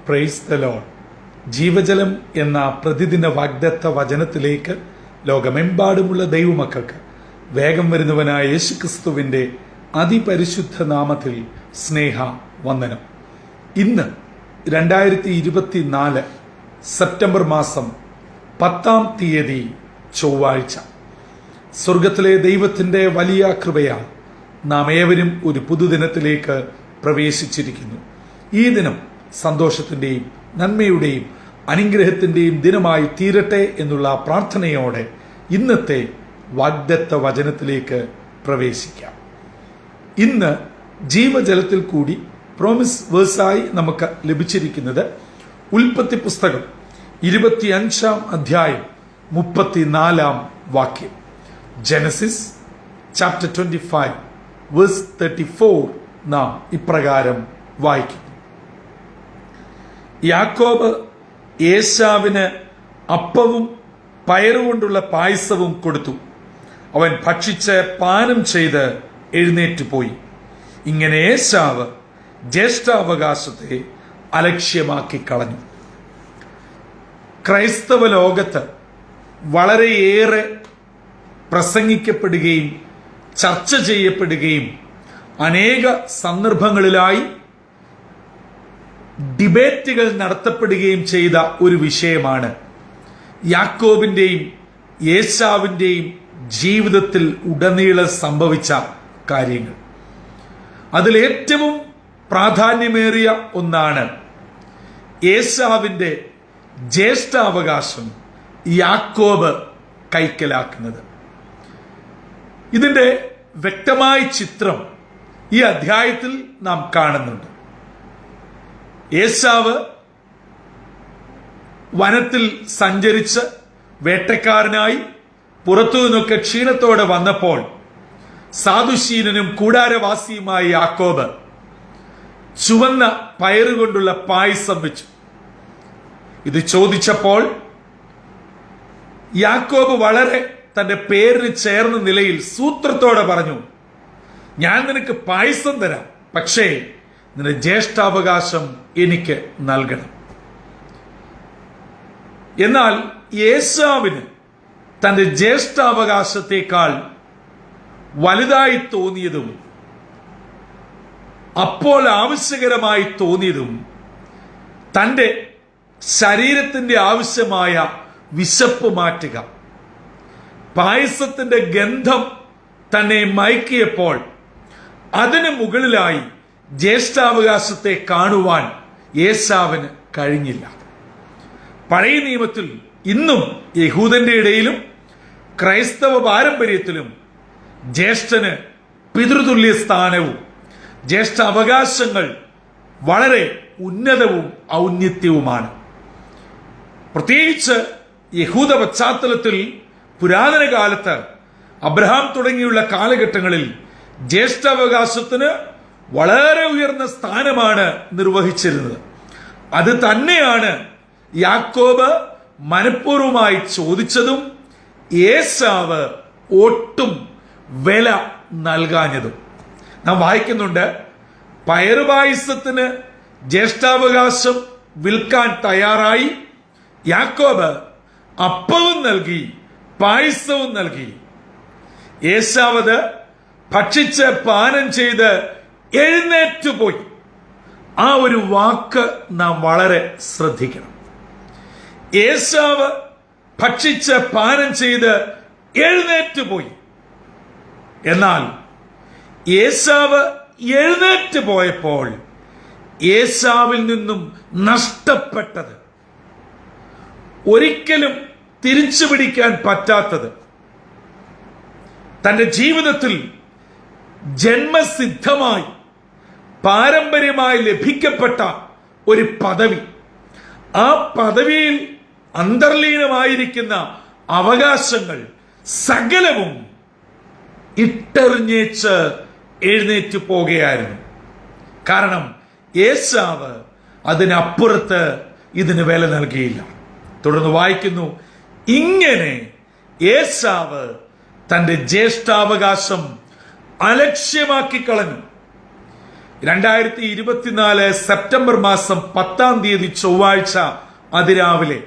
Praise the Lord. ജീവജലം എന്ന പ്രതിദിന വാഗ്ദത്ത വചനത്തിലേക്ക് ലോകമെമ്പാടുമുള്ള ദൈവമക്കൾക്ക് വേഗം വരുന്നവനായ യേശുക്രിസ്തുവിന്റെ അതിപരിശുദ്ധ നാമത്തിൽ സ്നേഹ വന്ദനം. ഇന്ന് 2024 സെപ്റ്റംബർ മാസം 10-ാം തീയതി ചൊവ്വാഴ്ച. സ്വർഗത്തിലെ ദൈവത്തിന്റെ വലിയ കൃപയാൽ നാം ഏവരും ഒരു പുതുദിനത്തിലേക്ക് പ്രവേശിച്ചിരിക്കുന്നു. ഈ ദിനം സന്തോഷത്തിന്റെയും നന്മയുടെയും അനുഗ്രഹത്തിന്റെയും ദിനമായി തീരട്ടെ എന്നുള്ള പ്രാർത്ഥനയോടെ ഇന്നത്തെ വാഗ്ദത്ത വചനത്തിലേക്ക് പ്രവേശിക്കാം. ഇന്ന് ജീവജലത്തിൽ കൂടി പ്രോമിസ് വേഴ്സായി നമുക്ക് ലഭിച്ചിരിക്കുന്നത് ഉൽപ്പത്തി പുസ്തകം 25-ാം അധ്യായം 34-ാം വാക്യം. ജനസിസ് ചാപ്റ്റർ 25 വേഴ്സ് 34 നാം ഇപ്രകാരം വായിക്കുന്നു: യാക്കോബ് ഏശാവിന് അപ്പവും പയറുകൊണ്ടുള്ള പായസവും കൊടുത്തു. അവൻ ഭക്ഷിച്ച് പാനം ചെയ്ത് എഴുന്നേറ്റ് പോയി. ഇങ്ങനെ ഏശാവ് ജ്യേഷ്ഠാവകാശത്തെ അലക്ഷ്യമാക്കി കളഞ്ഞു. ക്രൈസ്തവ ലോകത്ത് വളരെയേറെ പ്രസംഗിക്കപ്പെടുകയും ചർച്ച ചെയ്യപ്പെടുകയും അനേക സന്ദർഭങ്ങളിലായി ഡിബേറ്റുകൾ നടത്തപ്പെടുകയും ചെയ്ത ഒരു വിഷയമാണ് യാക്കോബിന്റെയും ഏശാവിന്റെയും ജീവിതത്തിൽ ഉടനീളം സംഭവിച്ച കാര്യങ്ങൾ. അതിലേറ്റവും പ്രാധാന്യമേറിയ ഒന്നാണ് ഏശാവിന്റെ ജ്യേഷ്ഠാവകാശം യാക്കോബ് കൈക്കലാക്കുന്നത്. ഇതിന്റെ വ്യക്തമായ ചിത്രം ഈ അധ്യായത്തിൽ നാം കാണുന്നുണ്ട്. ഏശാവ് വനത്തിൽ സഞ്ചരിച്ച് വേട്ടക്കാരനായി പുറത്തു നിന്നൊക്കെ ക്ഷീണത്തോടെ വന്നപ്പോൾ സാധുശീലനും കൂടാരവാസിയുമായ യാക്കോബ് ചുവന്ന പയറുകൊണ്ടുള്ള പായസം വെച്ചു. ഇത് ചോദിച്ചപ്പോൾ യാക്കോബ് വളരെ തന്റെ പേരിന് ചേർന്ന നിലയിൽ സൂത്രത്തോടെ പറഞ്ഞു: ഞാൻ നിനക്ക് പായസം തരാം, പക്ഷേ നിന്റെ ജ്യേഷ്ഠാവകാശം എനിക്ക് നൽകണം. എന്നാൽ ഏശാവിന് തന്റെ ജ്യേഷ്ഠാവകാശത്തെക്കാൾ വലുതായി തോന്നിയതും അപ്പോൾ ആവശ്യകരമായി തോന്നിയതും തന്റെ ശരീരത്തിന്റെ ആവശ്യമായ വിശപ്പ് മാറ്റുക. പായസത്തിന്റെ ഗന്ധം തന്നെ മയക്കിയപ്പോൾ അതിന് മുകളിലായി ജ്യേഷ്ഠാവകാശത്തെ കാണുവാൻ ഏശാവിന് കഴിഞ്ഞില്ല. പഴയ നിയമത്തിൽ ഇന്നും യഹൂദന്റെ ഇടയിലും ക്രൈസ്തവ പാരമ്പര്യത്തിലും ജ്യേഷ്ഠന് പിതൃതുല്യ സ്ഥാനവും ജ്യേഷ്ഠ അവകാശങ്ങൾ വളരെ ഉന്നതവും ഔന്നത്യവുമാണ്. പ്രത്യേകിച്ച് യഹൂദ പശ്ചാത്തലത്തിൽ പുരാതന കാലത്ത് അബ്രഹാം തുടങ്ങിയുള്ള കാലഘട്ടങ്ങളിൽ ജ്യേഷ്ഠാവകാശത്തിന് വളരെ ഉയർന്ന സ്ഥാനമാണ് നിർവഹിച്ചിരുന്നത്. അത് തന്നെയാണ് യാക്കോബ് മനഃപൂർവ്വമായി ചോദിച്ചതും ഏശാവ് ഒട്ടും വില നൽകാഞ്ഞതും. നാം വായിക്കുന്നുണ്ട്, പയറുപായസത്തിന് ജ്യേഷ്ഠാവകാശം വിൽക്കാൻ തയ്യാറായി യാക്കോബ് അപ്പവും നൽകി പായസവും നൽകി. ഏശാവ് അത് ഭക്ഷിച്ച് പാനം ചെയ്ത് എഴുന്നേറ്റുപോയി. ആ ഒരു വാക്ക് നാം വളരെ ശ്രദ്ധിക്കണം. ഏശാവ് ഭക്ഷിച്ച് പാനം ചെയ്ത് എഴുന്നേറ്റുപോയി. എന്നാൽ ഏശാവ് എഴുന്നേറ്റ് പോയപ്പോൾ ഏശാവിൽ നിന്നും നഷ്ടപ്പെട്ടത്, ഒരിക്കലും തിരിച്ചു പിടിക്കാൻ പറ്റാത്തത്, തന്റെ ജീവിതത്തിൽ ജന്മസിദ്ധമായി പാരമ്പര്യമായി ലഭിക്കപ്പെട്ട ഒരു പദവി, ആ പദവിയിൽ അന്തർലീനമായിരിക്കുന്ന അവകാശങ്ങൾ സകലവും ഇട്ടെറിഞ്ഞേച്ച് എഴുന്നേറ്റ് പോകുകയായിരുന്നു. കാരണം ഏശാവ് അതിനപ്പുറത്ത് ഇതിന് വില നൽകിയില്ല. തുടർന്ന് വായിക്കുന്നു, ഇങ്ങനെ ഏശാവ് തന്റെ ജ്യേഷ്ഠാവകാശം അലക്ഷ്യമാക്കി കളഞ്ഞു. 2024 സെപ്റ്റംബർ മാസം 10-ാം തീയതി ചൊവ്വാഴ്ച അതിരാവിലെ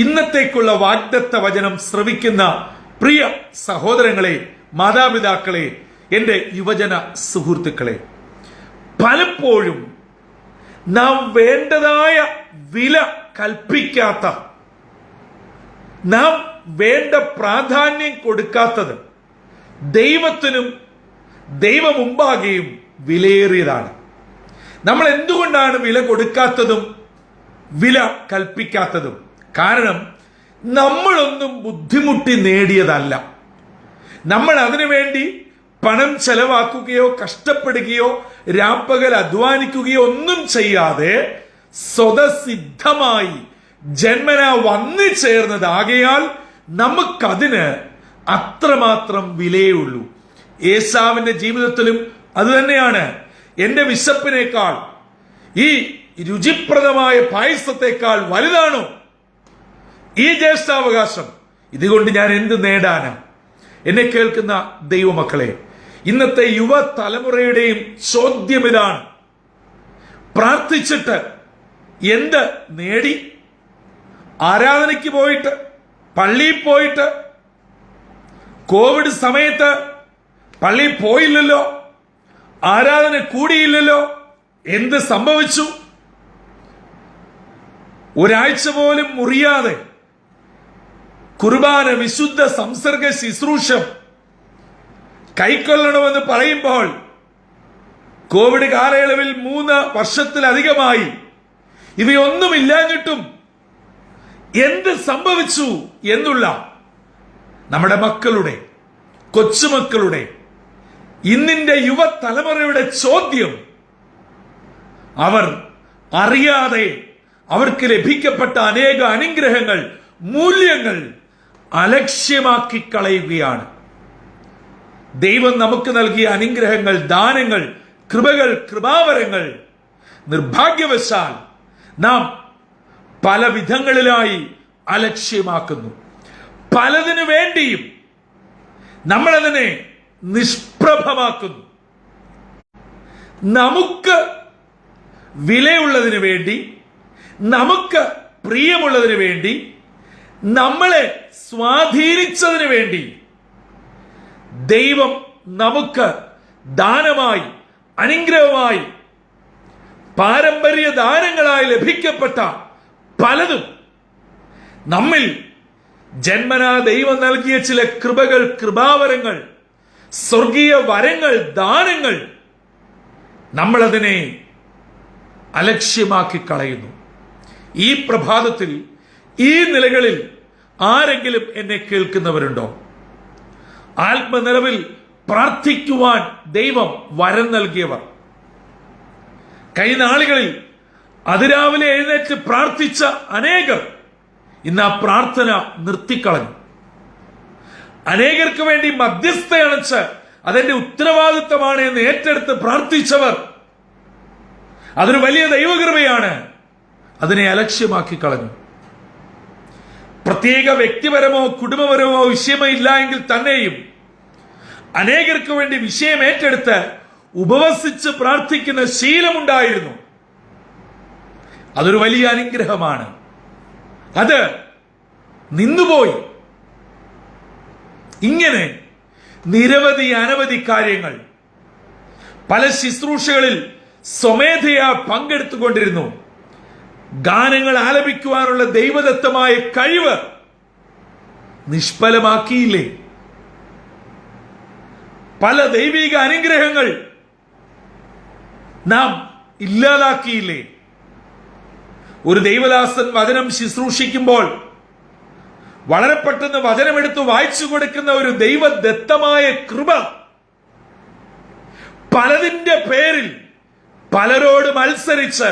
ഇന്നത്തേക്കുള്ള വാഗ്ദത്ത വചനം ശ്രവിക്കുന്ന പ്രിയ സഹോദരങ്ങളെ, മാതാപിതാക്കളെ, എൻ്റെ യുവജന സുഹൃത്തുക്കളെ, പലപ്പോഴും നാം വേണ്ടതായ വില കൽപ്പിക്കാത്ത, നാം വേണ്ട പ്രാധാന്യം കൊടുക്കാത്തത് ദൈവത്തിനും ദൈവമുമ്പാകെയും വിലയേറിയതാണ്. നമ്മൾ എന്തുകൊണ്ടാണ് വില കൊടുക്കാത്തതും വില കൽപ്പിക്കാത്തതും? കാരണം നമ്മളൊന്നും ബുദ്ധിമുട്ടി നേടിയതല്ല. നമ്മൾ അതിനുവേണ്ടി പണം ചെലവാക്കുകയോ കഷ്ടപ്പെടുകയോ രാപ്പകൽ അധ്വാനിക്കുകയോ ഒന്നും ചെയ്യാതെ സ്വതസിദ്ധമായി ജന്മന വന്നു ചേർന്നതാകയാൽ നമുക്കതിന് അത്രമാത്രം വിലയുള്ളൂ. ഏശാവിന്റെ ജീവിതത്തിലും അത് തന്നെയാണ്. എന്റെ വിശപ്പിനേക്കാൾ ഈ രുചിപ്രദമായ പായസത്തെക്കാൾ വലുതാണോ ഈ ജ്യേഷ്ഠാവകാശം? ഇതുകൊണ്ട് ഞാൻ എന്ത് നേടാനാ? എന്നെ കേൾക്കുന്ന ദൈവമക്കളെ, ഇന്നത്തെ യുവതലമുറയുടെയും ചോദ്യം ഇതാണ്. പ്രാർത്ഥിച്ചിട്ട് എന്ത് നേടി? ആരാധനയ്ക്ക് പോയിട്ട്, പള്ളിയിൽ പോയിട്ട്, കോവിഡ് സമയത്ത് പള്ളിയിൽ പോയില്ലല്ലോ, ആരാധന കൂടിയില്ലല്ലോ, എന്ത് സംഭവിച്ചു? ഒരാഴ്ച പോലും മുറിയാതെ കുർബാന, വിശുദ്ധ സംസർഗ ശുശ്രൂഷം കൈക്കൊള്ളണമെന്ന് പറയുമ്പോൾ കോവിഡ് കാലയളവിൽ 3 വർഷത്തിലധികമായി ഇവയൊന്നുമില്ലാഞ്ഞിട്ടും എന്ത് സംഭവിച്ചു എന്നുള്ള നമ്മുടെ മക്കളുടെ, കൊച്ചുമക്കളുടെ, ഇന്നിന്റെ യുവതലമുറയുടെ ചോദ്യം, അവർ അറിയാതെ അവർക്ക് ലഭിക്കപ്പെട്ട അനേക അനുഗ്രഹങ്ങൾ, മൂല്യങ്ങൾ അലക്ഷ്യമാക്കി കളയുകയാണ്. ദൈവം നമുക്ക് നൽകിയ അനുഗ്രഹങ്ങൾ, ദാനങ്ങൾ, കൃപകൾ, കൃപാവരങ്ങൾ നിർഭാഗ്യവശാൽ നാം പല വിധങ്ങളിലായി അലക്ഷ്യമാക്കുന്നു. പലതിനു വേണ്ടിയും നമ്മളതിനെ നിഷ്പ്രഭമാക്കുന്നു. നമുക്ക് വിലയുള്ളതിനു വേണ്ടി, നമുക്ക് പ്രിയമുള്ളതിനു വേണ്ടി, നമ്മളെ സ്വാധീനിച്ചതിനു വേണ്ടി ദൈവം നമുക്ക് ദാനമായി, അനുഗ്രഹമായി, പാരമ്പര്യ ദാനങ്ങളായി ലഭിക്കപ്പെട്ട പലതും, നമ്മിൽ ജന്മനാ ദൈവം നൽകിയ ചില കൃപകൾ, കൃപാവരങ്ങൾ, സ്വർഗീയ വരങ്ങൾ, ദാനങ്ങൾ, നമ്മളതിനെ അലക്ഷ്യമാക്കി കളയുന്നു. ഈ പ്രഭാതത്തിൽ ഈ നിലകളിൽ ആരെങ്കിലും എന്നെ കേൾക്കുന്നവരുണ്ടോ? ആത്മനിലവിൽ പ്രാർത്ഥിക്കുവാൻ ദൈവം വരം നൽകിയവർ, കഴിഞ്ഞ നാളുകളിൽ അതിരാവിലെ എഴുന്നേറ്റ് പ്രാർത്ഥിച്ച അനേകർ ഇന്ന് ആ പ്രാർത്ഥന നിർത്തിക്കളഞ്ഞു. അനേകർക്ക് വേണ്ടി മധ്യസ്ഥയണച്ച് അതെന്റെ ഉത്തരവാദിത്തമാണ് എന്ന് ഏറ്റെടുത്ത് പ്രാർത്ഥിച്ചവർ, അതൊരു വലിയ ദൈവകൃപയാണ്, അതിനെ അലക്ഷ്യമാക്കി കളഞ്ഞു. പ്രത്യേക വ്യക്തിപരമോ കുടുംബപരമോ വിഷയമല്ല എങ്കിൽ തന്നെയും അനേകർക്ക് വേണ്ടി വിഷയം ഏറ്റെടുത്ത് ഉപവസിച്ച് പ്രാർത്ഥിക്കുന്ന ശീലമുണ്ടായിരുന്നു. അതൊരു വലിയ അനുഗ്രഹമാണ്. അത് നിന്നുപോയി. ഇങ്ങനെ നിരവധി അനവധി കാര്യങ്ങൾ പല ശുശ്രൂഷകളിൽ സ്വമേധയാ പങ്കെടുത്തുകൊണ്ടിരുന്നു. ഗാനങ്ങൾ ആലപിക്കുവാനുള്ള ദൈവദത്തമായ കഴിവ് നിഷ്ഫലമാക്കിയില്ലേ? പല ദൈവിക അനുഗ്രഹങ്ങൾ നാം ഇല്ലാതാക്കിയില്ലേ? ഒരു ദൈവദാസൻ വചനം ശുശ്രൂഷിക്കുമ്പോൾ വളരെ പെട്ടെന്ന് വചനമെടുത്ത് വായിച്ചു കൊടുക്കുന്ന ഒരു ദൈവദത്തമായ കൃപ പലതിന്റെ പേരിൽ പലരോട് മത്സരിച്ച്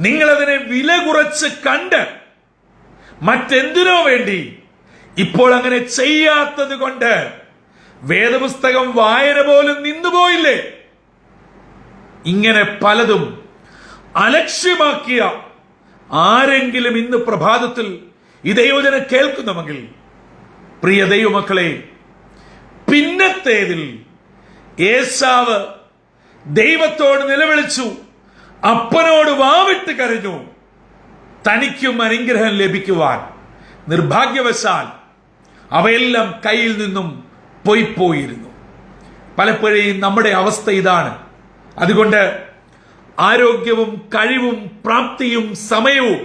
നിങ്ങളതിനെ വില കുറച്ച് കണ്ട് മറ്റെന്തിനോ വേണ്ടി ഇപ്പോൾ അങ്ങനെ ചെയ്യാത്തത് കൊണ്ട് വേദപുസ്തകം വായന പോലും നിന്നുപോയില്ലേ? ഇങ്ങനെ പലതും അലക്ഷ്യമാക്കിയ ആരെങ്കിലും ഇന്ന് പ്രഭാതത്തിൽ ഈ ദൈവവചനം കേൾക്കുന്നുവെങ്കിൽ, പ്രിയ ദൈവമക്കളെ, പിന്നത്തേതിൽ ഏശാവ് ദൈവത്തോട് നിലവിളിച്ചു, അപ്പനോട് വാവിട്ട് കരഞ്ഞു. തനിക്കും അനുഗ്രഹം ലഭിക്കുവാൻ നിർഭാഗ്യവശാൽ അവയെല്ലാം കയ്യിൽ നിന്നും പോയിരുന്നു. പലപ്പോഴും നമ്മുടെ അവസ്ഥ ഇതാണ്. അതുകൊണ്ട് ആരോഗ്യവും കഴിവും പ്രാപ്തിയും സമയവും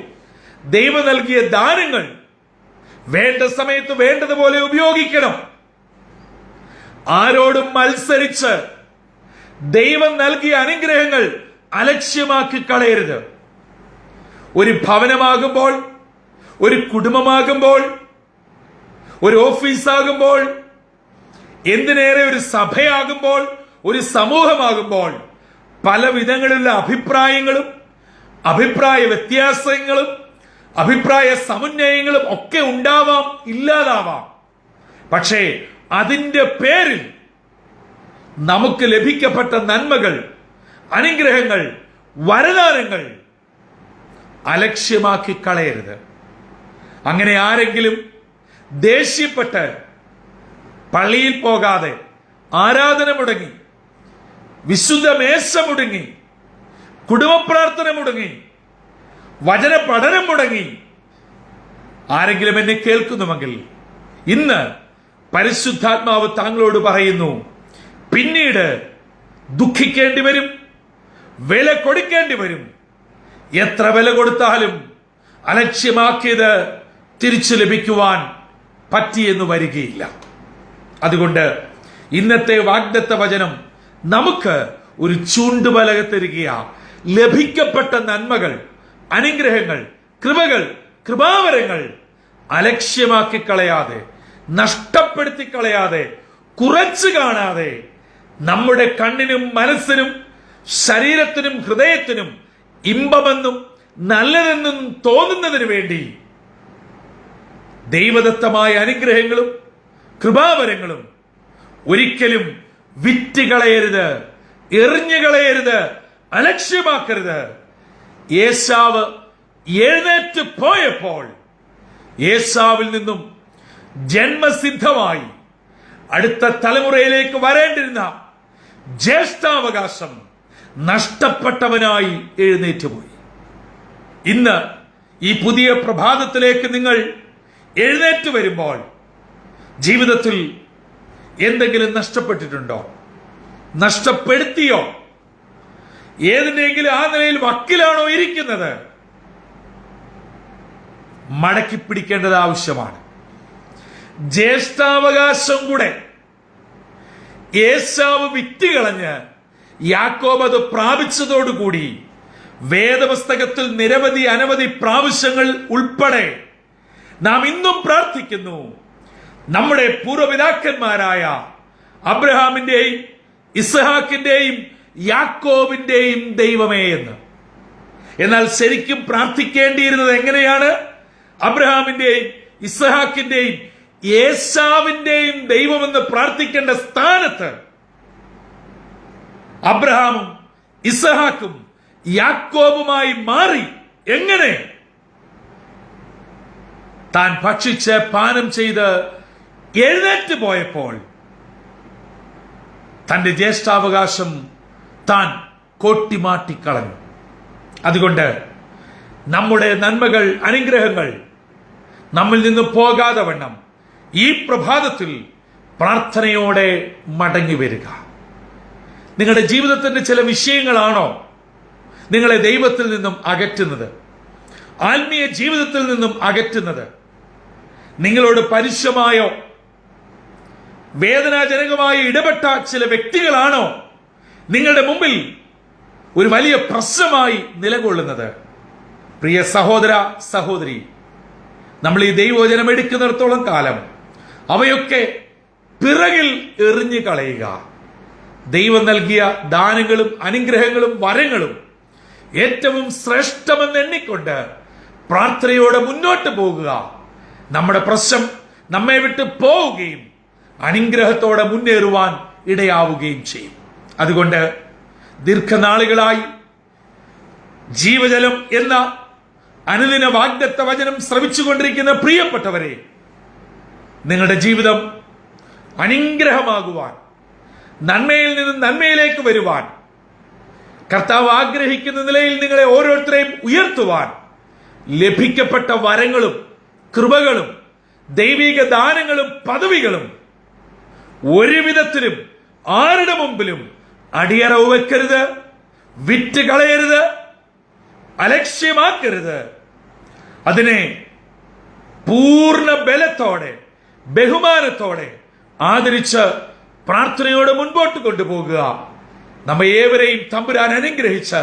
ദൈവം നൽകിയ ദാനങ്ങൾ വേണ്ട സമയത്ത് വേണ്ടതുപോലെ ഉപയോഗിക്കണം. ആരോടും മത്സരിച്ച് ദൈവം നൽകിയ അനുഗ്രഹങ്ങൾ അലക്ഷ്യമാക്കി കളയരുത്. ഒരു ഭവനമാകുമ്പോൾ, ഒരു കുടുംബമാകുമ്പോൾ, ഒരു ഓഫീസാകുമ്പോൾ, എന്തിനേറെ ഒരു സഭയാകുമ്പോൾ, ഒരു സമൂഹമാകുമ്പോൾ പല വിധങ്ങളിലുള്ള അഭിപ്രായങ്ങളും അഭിപ്രായ വ്യത്യാസങ്ങളും അഭിപ്രായ സമന്വയങ്ങളും ഒക്കെ ഉണ്ടാവാം, ഇല്ലാതാവാം. പക്ഷേ അതിന്റെ പേരിൽ നമുക്ക് ലഭിക്കപ്പെട്ട നന്മകൾ, അനുഗ്രഹങ്ങൾ, വരദാനങ്ങൾ അലക്ഷ്യമാക്കി കളയരുത്. അങ്ങനെ ആരെങ്കിലും ദേഷ്യപ്പെട്ട് പള്ളിയിൽ പോകാതെ, ആരാധന മുടങ്ങി, വിശുദ്ധ മേശ മുടങ്ങി, കുടുംബ പ്രാർത്ഥന മുടങ്ങി, വചന പഠനം മുടങ്ങി ആരെങ്കിലും എന്നെ കേൾക്കുന്നുവെങ്കിൽ ഇന്ന് പരിശുദ്ധാത്മാവ് താങ്കളോട് പറയുന്നു, പിന്നീട് ദുഃഖിക്കേണ്ടി വരും, വില കൊടുക്കേണ്ടി വരും. എത്ര വില കൊടുത്താലും അലക്ഷ്യമാക്കിയത് തിരിച്ചു ലഭിക്കുവാൻ പറ്റിയെന്ന് വരികയില്ല. അതുകൊണ്ട് ഇന്നത്തെ വാഗ്ദത്ത വചനം നമുക്ക് ഒരു ചൂണ്ടുപലക തരികയാണ്. ലഭിക്കപ്പെട്ട നന്മകൾ, അനുഗ്രഹങ്ങൾ, കൃപകൾ, കൃപാവരങ്ങൾ അലക്ഷ്യമാക്കി കളയാതെ, നഷ്ടപ്പെടുത്തി കളയാതെ, കുറച്ചു കാണാതെ നമ്മുടെ കണ്ണിനും മനസ്സിനും ശരീരത്തിനും ഹൃദയത്തിനും ഇമ്പമെന്നും നല്ലതെന്നും തോന്നുന്നതിന് വേണ്ടി ദൈവദത്തമായ അനുഗ്രഹങ്ങളും കൃപാവരങ്ങളും ഒരിക്കലും വിറ്റുകളയരുത്, എറിഞ്ഞുകളയരുത്, അലക്ഷ്യമാക്കരുത്. ഏശാവ് എഴുന്നേറ്റ് പോയപ്പോൾ ഏശാവിൽ നിന്നും ജന്മസിദ്ധമായി അടുത്ത തലമുറയിലേക്ക് വരേണ്ടിരുന്ന ജ്യേഷ്ഠാവകാശം നഷ്ടപ്പെട്ടവനായി എഴുന്നേറ്റുപോയി. ഇന്ന് ഈ പുതിയ പ്രഭാതത്തിലേക്ക് നിങ്ങൾ എഴുന്നേറ്റ് വരുമ്പോൾ ജീവിതത്തിൽ എന്തെങ്കിലും നഷ്ടപ്പെട്ടിട്ടുണ്ടോ? നഷ്ടപ്പെടുത്തിയോ? ഏതിനെങ്കിലും ആ നിലയിൽ വക്കിലാണോ ഇരിക്കുന്നത്? മടക്കി പിടിക്കേണ്ടത് ആവശ്യമാണ്. ജ്യേഷ്ഠാവകാശം കൂടെ ഏശാവ് വിറ്റുകളഞ്ഞ് യാക്കോബ് അത് പ്രാപിച്ചതോടുകൂടി വേദപുസ്തകത്തിൽ നിരവധി അനവധി പ്രാവശ്യങ്ങൾ ഉൾപ്പെടെ നാം ഇന്നും പ്രാർത്ഥിക്കുന്നു, നമ്മുടെ പൂർവ്വപിതാക്കന്മാരായ അബ്രഹാമിന്റെയും ഇസ്ഹാക്കിന്റെയും യാക്കോബിന്റെയും ദൈവമേ എന്ന്. എന്നാൽ ശരിക്കും പ്രാർത്ഥിക്കേണ്ടിയിരുന്നത് എങ്ങനെയാണ്? അബ്രഹാമിന്റെയും ഇസ്ഹാക്കിന്റെയും ഏശാവിന്റെയും ദൈവമെന്ന് പ്രാർത്ഥിക്കേണ്ട സ്ഥാനത്ത് അബ്രഹാമും ഇസ്ഹാക്കും യാക്കോബുമായി മാറി. എങ്ങനെ? താൻ ഭക്ഷിച്ച് പാനം ചെയ്ത് എഴുന്നേറ്റ് പോയപ്പോൾ തന്റെ ജ്യേഷ്ഠാവകാശം താൻ കൊട്ടിമാട്ടിക്കളഞ്ഞു. അതുകൊണ്ട് നമ്മുടെ നന്മകൾ, അനുഗ്രഹങ്ങൾ നമ്മിൽ നിന്ന് പോകാതെ വണ്ണം ഈ പ്രഭാതത്തിൽ പ്രാർത്ഥനയോടെ മടങ്ങി വരിക. നിങ്ങളുടെ ജീവിതത്തിന്റെ ചില വിഷയങ്ങളാണോ നിങ്ങളെ ദൈവത്തിൽ നിന്നും അകറ്റുന്നത്, ആത്മീയ ജീവിതത്തിൽ നിന്നും അകറ്റുന്നത്? നിങ്ങളോട് പരുഷമായോ വേദനാജനകമായി ഇടപെട്ട ചില വ്യക്തികളാണോ നിങ്ങളുടെ മുമ്പിൽ ഒരു വലിയ പ്രശ്നമായി നിലകൊള്ളുന്നത്? പ്രിയ സഹോദര, സഹോദരി, നമ്മൾ ഈ ദൈവവചനം എടുക്കുന്നിടത്തോളം കാലം അവയൊക്കെ പിറകിൽ എറിഞ്ഞു കളയുക. ദൈവം നൽകിയ ദാനങ്ങളും അനുഗ്രഹങ്ങളും വരങ്ങളും ഏറ്റവും ശ്രേഷ്ഠമെന്ന് എണ്ണിക്കൊണ്ട് പ്രാർത്ഥനയോടെ മുന്നോട്ട് പോകുക. നമ്മുടെ പ്രശ്നം നമ്മെ വിട്ട് പോവുകയും അനുഗ്രഹത്തോടെ മുന്നേറുവാൻ ഇടയാവുകയും ചെയ്യും. അതുകൊണ്ട് ദീർഘനാളുകളായി ജീവജലം എന്ന അനുദിന വാഗ്ദത്ത വചനം ശ്രവിച്ചുകൊണ്ടിരിക്കുന്ന പ്രിയപ്പെട്ടവരെ, നിങ്ങളുടെ ജീവിതം അനുഗ്രഹമാകുവാൻ, നന്മയിൽ നിന്നും നന്മയിലേക്ക് വരുവാൻ കർത്താവ് ആഗ്രഹിക്കുന്ന നിലയിൽ നിങ്ങളെ ഓരോരുത്തരെയും ഉയർത്തുവാൻ ലഭിക്കപ്പെട്ട വരങ്ങളും കൃപകളും ദൈവിക ദാനങ്ങളും പദവികളും ഒരു വിധത്തിലും ആരുടെ മുമ്പിലും അടിയറവ് വെക്കരുത്, വിറ്റ് കളയരുത്, അലക്ഷ്യമാക്കരുത്. അതിനെ പൂർണ്ണ ബലത്തോടെ ബഹുമാനത്തോടെ ആദരിച്ച് പ്രാർത്ഥനയോടെ മുൻപോട്ട് കൊണ്ടുപോകുക. നമ്മെ ഏവരെയും തമ്പുരാൻ അനുഗ്രഹിച്ച്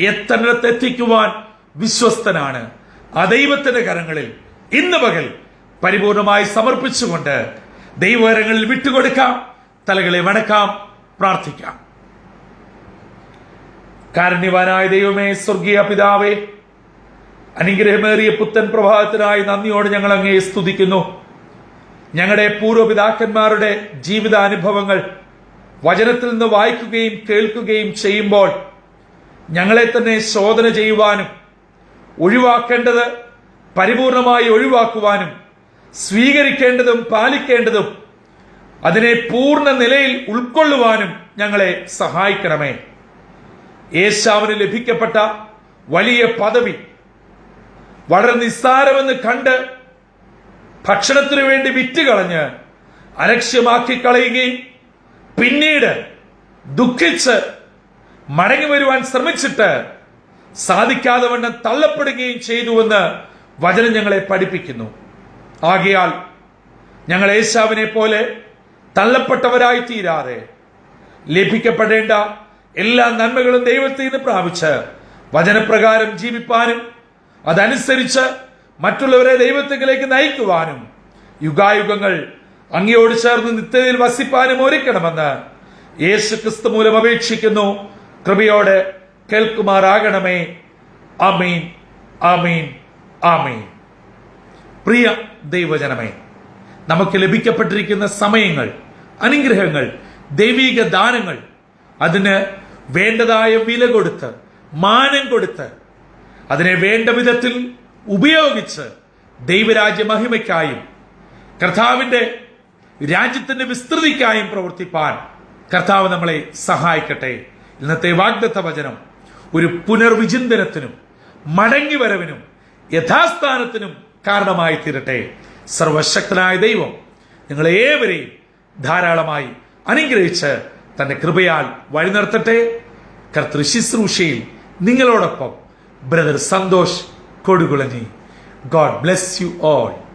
എത്തേണ്ടിടത്തെത്തിക്കുവാൻ വിശ്വസ്തനാണ്. ആ ദൈവത്തിന്റെ കരങ്ങളിൽ ഇന്ന് പകൽ പരിപൂർണമായി സമർപ്പിച്ചുകൊണ്ട് ദൈവകരങ്ങളിൽ വിട്ടുകൊടുക്കാം. തലകളെ വണക്കാം, പ്രാർത്ഥിക്കാം. കാരുണ്യവാനായ ദൈവമേ, സ്വർഗീയ പിതാവേ, അനുഗ്രഹമേറിയ പുത്തൻ പ്രഭാതത്തിനായി നന്ദിയോടെ ഞങ്ങൾ അങ്ങയെ സ്തുതിക്കുന്നു. ഞങ്ങളുടെ പൂർവ്വപിതാക്കന്മാരുടെ ജീവിതാനുഭവങ്ങൾ വചനത്തിൽ നിന്ന് വായിക്കുകയും കേൾക്കുകയും ചെയ്യുമ്പോൾ ഞങ്ങളെ തന്നെ ശോധന ചെയ്യുവാനും ഒഴിവാക്കേണ്ടത് പരിപൂർണമായി ഒഴിവാക്കുവാനും സ്വീകരിക്കേണ്ടതും പാലിക്കേണ്ടതും അതിനെ പൂർണ്ണ നിലയിൽ ഉൾക്കൊള്ളുവാനും ഞങ്ങളെ സഹായിക്കണമേ. ഏശാവിന് ലഭിക്കപ്പെട്ട വലിയ പദവി വളരെ നിസ്സാരമെന്ന് കണ്ട് ഭക്ഷണത്തിനു വേണ്ടി വിറ്റുകളഞ്ഞ് അലക്ഷ്യമാക്കി കളയുകയും പിന്നീട് ദുഃഖിച്ച് മടങ്ങി വരുവാൻ ശ്രമിച്ചിട്ട് സാധിക്കാതെ വണ്ണം തള്ളപ്പെടുകയും ചെയ്തുവെന്ന് വചനം ഞങ്ങളെ പഠിപ്പിക്കുന്നു. ആകയാൽ ഞങ്ങൾ ഏശാവിനെ പോലെ തള്ളപ്പെട്ടവരായി തീരാതെ ലഭിക്കപ്പെടേണ്ട എല്ലാ നന്മകളും ദൈവത്തിൽ നിന്ന് പ്രാപിച്ച് വചനപ്രകാരം ജീവിപ്പാനും അതനുസരിച്ച് മറ്റുള്ളവരെ ദൈവത്തിലേക്ക് നയിക്കുവാനും യുഗായുഗങ്ങൾ അങ്ങയോട് ചേർന്ന് നിത്യതയിൽ വസിപ്പാനും ഒരുക്കണമെന്ന് യേശു ക്രിസ്തു മൂലം അപേക്ഷിക്കുന്നു. കൃപയോടെ കേൾക്കുമാറാകണമേ. ആമീൻ, ആമീൻ, ആമീൻ. പ്രിയ ദൈവജനമേ, നമുക്ക് ലഭിക്കപ്പെട്ടിരിക്കുന്ന സമയങ്ങൾ, അനുഗ്രഹങ്ങൾ, ദൈവിക ദാനങ്ങൾ അതിന് വേണ്ടതായ വില കൊടുത്ത്, മാനം കൊടുത്ത്, അതിനെ വേണ്ട വിധത്തിൽ ഉപയോഗിച്ച് ദൈവരാജ്യ മഹിമയ്ക്കായും കർത്താവിന്റെ രാജ്യത്തിന്റെ വിസ്തൃതിക്കായും പ്രവർത്തിപ്പാൻ കർത്താവ് നമ്മളെ സഹായിക്കട്ടെ. ഇന്നത്തെ വാഗ്ദത്ത വചനം ഒരു പുനർവിചിന്തനത്തിനും മടങ്ങിവരവിനും യഥാസ്ഥാനത്തിനും കാരണമായി തീരട്ടെ. സർവശക്തനായ ദൈവം നിങ്ങളെ ഏവരെയും ധാരാളമായി അനുഗ്രഹിച്ച് തന്റെ കൃപയാൽ വഴി നിർത്തട്ടെ. കർത്തൃ ശുശ്രൂഷയിൽ നിങ്ങളോടൊപ്പം brother Santhosh Kodukulanji. God bless you all.